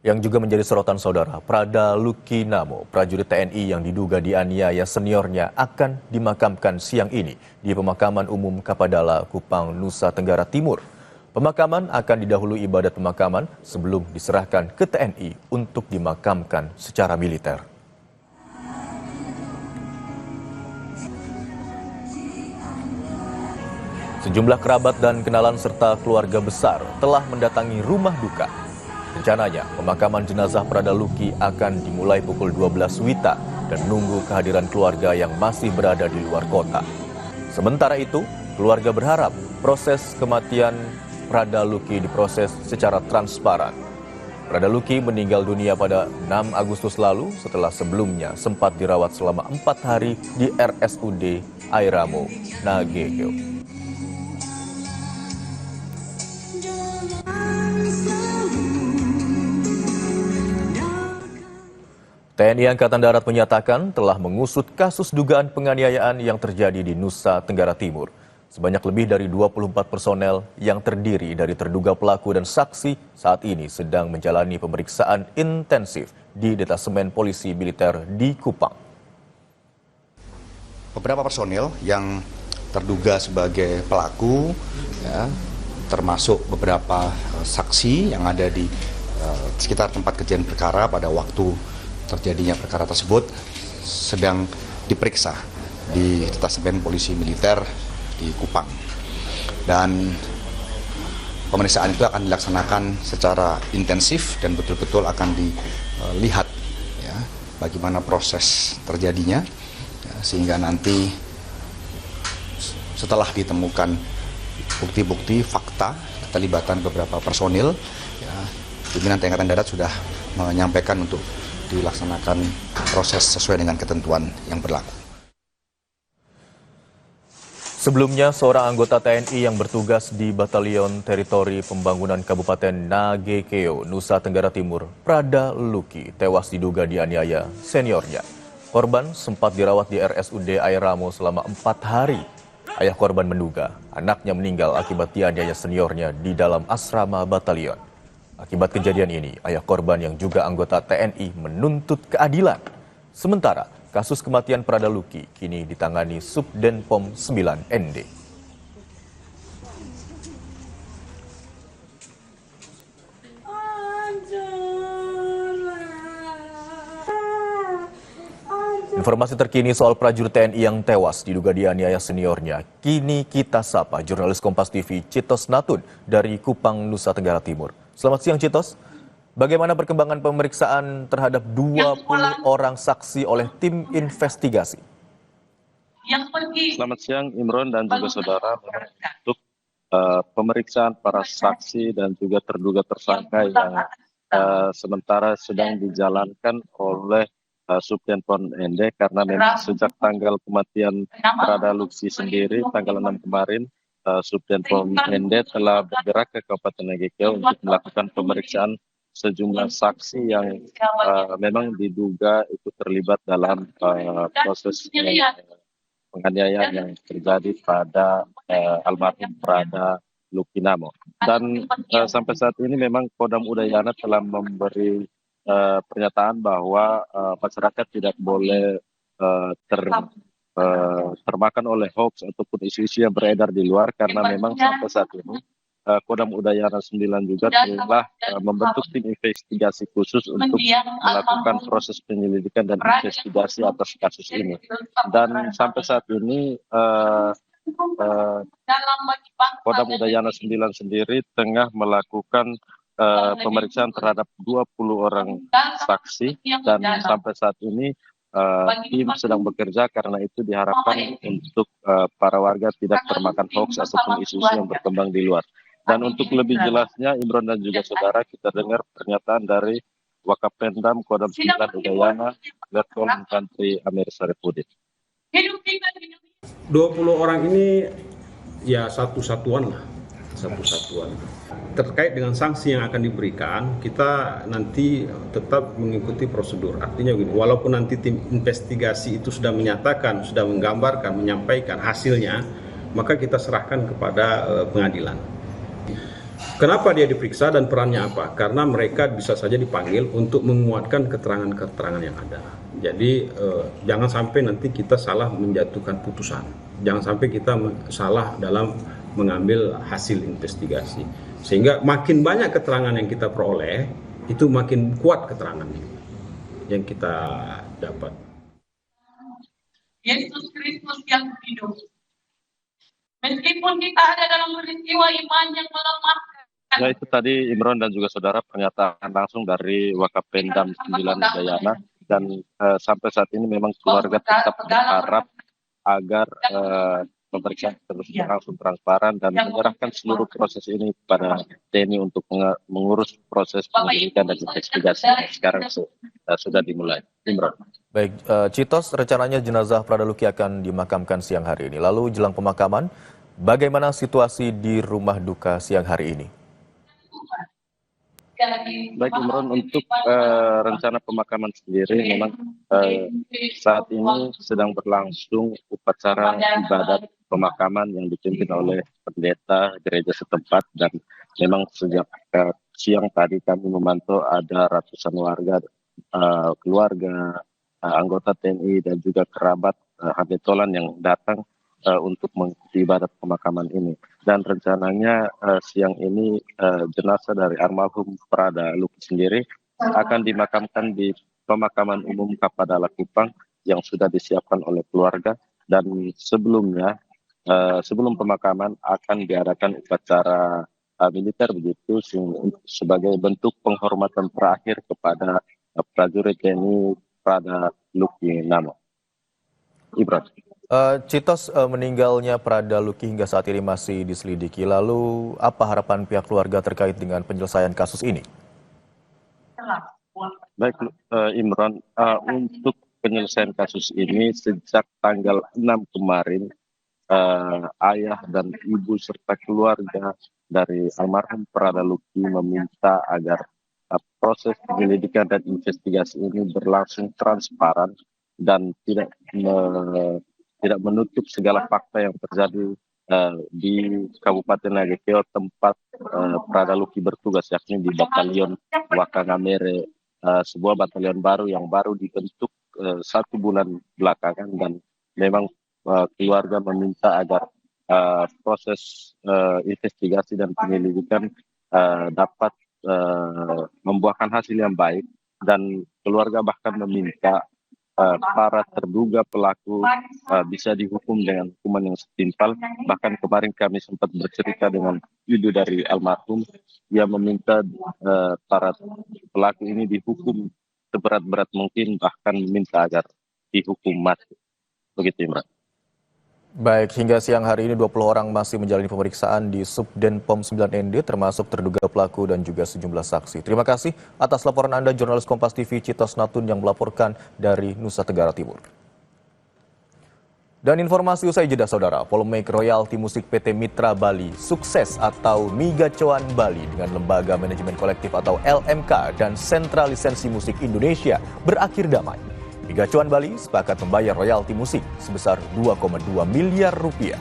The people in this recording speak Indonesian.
Yang juga menjadi sorotan saudara, Prada Luki Namo, prajurit TNI yang diduga dianiaya seniornya akan dimakamkan siang ini di Pemakaman Umum Kapadala, Kupang, Nusa Tenggara Timur. Pemakaman akan didahului ibadat pemakaman sebelum diserahkan ke TNI untuk dimakamkan secara militer. Sejumlah kerabat dan kenalan serta keluarga besar telah mendatangi rumah duka. Rencananya, pemakaman jenazah Prada Luki akan dimulai pukul 12 WITA dan menunggu kehadiran keluarga yang masih berada di luar kota. Sementara itu, keluarga berharap proses kematian Prada Luki diproses secara transparan. Prada Luki meninggal dunia pada 6 Agustus lalu setelah sebelumnya sempat dirawat selama 4 hari di RSUD Airamo, Nagekeo. TNI Angkatan Darat menyatakan telah mengusut kasus dugaan penganiayaan yang terjadi di Nusa Tenggara Timur. Sebanyak lebih dari 24 personel yang terdiri dari terduga pelaku dan saksi saat ini sedang menjalani pemeriksaan intensif di Detasemen Polisi Militer di Kupang. Beberapa personil yang terduga sebagai pelaku, ya, termasuk beberapa saksi yang ada di sekitar tempat kejadian perkara pada waktu terjadinya perkara tersebut sedang diperiksa di Detasemen Polisi Militer di Kupang. Dan pemeriksaan itu akan dilaksanakan secara intensif dan betul-betul akan dilihat ya, bagaimana proses terjadinya ya, sehingga nanti setelah ditemukan bukti-bukti fakta keterlibatan beberapa personil ya, pimpinan TNI Angkatan Darat sudah menyampaikan untuk dilaksanakan proses sesuai dengan ketentuan yang berlaku. Sebelumnya, seorang anggota TNI yang bertugas di Batalion Teritori Pembangunan Kabupaten Nagekeo, Nusa Tenggara Timur, Prada Luki, tewas diduga dianiaya seniornya. Korban sempat dirawat di RSUD Airamo selama 4 hari. Ayah korban menduga anaknya meninggal akibat dianiaya seniornya di dalam asrama batalion. Akibat kejadian ini, ayah korban yang juga anggota TNI menuntut keadilan. Sementara, kasus kematian Prada Luki kini ditangani Subdenpom 9 ND. Informasi terkini soal prajurit TNI yang tewas diduga dianiaya seniornya. Kini kita sapa jurnalis Kompas TV Citos Natun dari Kupang, Nusa Tenggara Timur. Selamat siang Citos, bagaimana perkembangan pemeriksaan terhadap 20 orang saksi oleh tim investigasi? Selamat siang Imron dan juga saudara. Untuk pemeriksaan para saksi dan juga terduga tersangka yang sementara sedang dijalankan oleh Subdenpom ND karena memang sejak tanggal kematian Prada Luki sendiri tanggal 6 kemarin Subdenpom ND telah bergerak ke Kabupaten Nagekeo untuk melakukan pemeriksaan sejumlah saksi yang memang diduga itu terlibat dalam proses penganiayaan yang terjadi pada almarhum Prada Luki Namo. Dan sampai saat ini memang Kodam Udayana telah memberi pernyataan bahwa masyarakat tidak boleh termakan oleh hoax ataupun isu-isu yang beredar di luar karena memang sampai saat ini Kodam Udayana 9 juga telah membentuk tim investigasi khusus untuk melakukan proses penyelidikan dan investigasi atas kasus ini. Dan sampai saat ini Kodam Udayana 9 sendiri tengah melakukan pemeriksaan terhadap 20 orang saksi dan sampai saat ini tim sedang bekerja karena itu diharapkan untuk para warga tidak termakan hoax ataupun isu-isu yang berkembang di luar. Dan untuk lebih jelasnya, Imron dan juga saudara, kita dengar pernyataan dari Wakapendam Kodam 9 Udayana, Letkol Infantri Amir Sarifudin. 20 orang ini ya satu satuan. Terkait dengan sanksi yang akan diberikan, kita nanti tetap mengikuti prosedur. Artinya begini, walaupun nanti tim investigasi itu sudah menyatakan, sudah menggambarkan, menyampaikan hasilnya, maka kita serahkan kepada pengadilan. Kenapa dia diperiksa dan perannya apa? Karena mereka bisa saja dipanggil untuk menguatkan keterangan-keterangan yang ada. Jadi jangan sampai nanti kita salah menjatuhkan putusan. Jangan sampai kita salah dalam mengambil hasil investigasi. Sehingga makin banyak keterangan yang kita peroleh, itu makin kuat keterangannya yang kita dapat. Yesus Kristus yang hidup. Meskipun kita ada dalam peristiwa iman yang melemahkan. Ya, itu tadi Imron dan juga saudara pernyataan langsung dari Wakapendam 9 Udayana, dan sampai saat ini memang keluarga tetap berharap agar pemeriksaan terus berlangsung transparan dan menyerahkan seluruh proses ini kepada TNI untuk mengurus proses penyelidikan dan investigasi yang sekarang sudah dimulai. Imron. Baik, Citos, rencananya jenazah Prada Luki akan dimakamkan siang hari ini. Lalu jelang pemakaman, bagaimana situasi di rumah duka siang hari ini? Baik Imron, untuk rencana pemakaman sendiri memang saat ini sedang berlangsung upacara ibadat pemakaman yang dipimpin oleh pendeta gereja setempat, dan memang sejak siang tadi kami memantau ada ratusan warga, keluarga, anggota TNI dan juga kerabat Habetolan yang datang untuk mengikuti ibadat pemakaman ini. Dan rencananya siang ini jenazah dari almarhum Prada Luki sendiri akan dimakamkan di pemakaman umum Kapadala Kupang yang sudah disiapkan oleh keluarga, dan sebelumnya sebelum pemakaman akan diadakan upacara militer begitu sebagai bentuk penghormatan terakhir kepada prajurit TNI Prada Luki Namo. Ibrat. Citos, meninggalnya Prada Luki hingga saat ini masih diselidiki. Lalu apa harapan pihak keluarga terkait dengan penyelesaian kasus ini? Baik, Imran, untuk penyelesaian kasus ini sejak tanggal 6 kemarin, ayah dan ibu serta keluarga dari almarhum Prada Luki meminta agar proses penyelidikan dan investigasi ini berlangsung transparan dan tidak menutup segala fakta yang terjadi di Kabupaten Nagekeo tempat Prada Luki bertugas, yakni di Batalion Wakangamere, sebuah batalion baru yang baru dibentuk 1 bulan belakangan, dan memang keluarga meminta agar proses investigasi dan penyelidikan dapat membuahkan hasil yang baik, dan keluarga bahkan meminta para terduga pelaku bisa dihukum dengan hukuman yang setimpal. Bahkan kemarin kami sempat bercerita dengan ibu dari almarhum, ia meminta para pelaku ini dihukum seberat-berat mungkin, bahkan meminta agar dihukum mati. Begitu, Imran. Baik, hingga siang hari ini 20 orang masih menjalani pemeriksaan di Subdenpom 9ND, termasuk terduga pelaku dan juga sejumlah saksi. Terima kasih atas laporan Anda, jurnalis Kompas TV Citos Natun yang melaporkan dari Nusa Tenggara Timur. Dan informasi usai jeda, saudara, polemik royalti musik PT Mitra Bali Sukses atau Migacuan Bali dengan Lembaga Manajemen Kolektif atau LMK dan Sentra Lisensi Musik Indonesia berakhir damai. Migacuan Bali sepakat membayar royalti musik sebesar 2,2 miliar rupiah.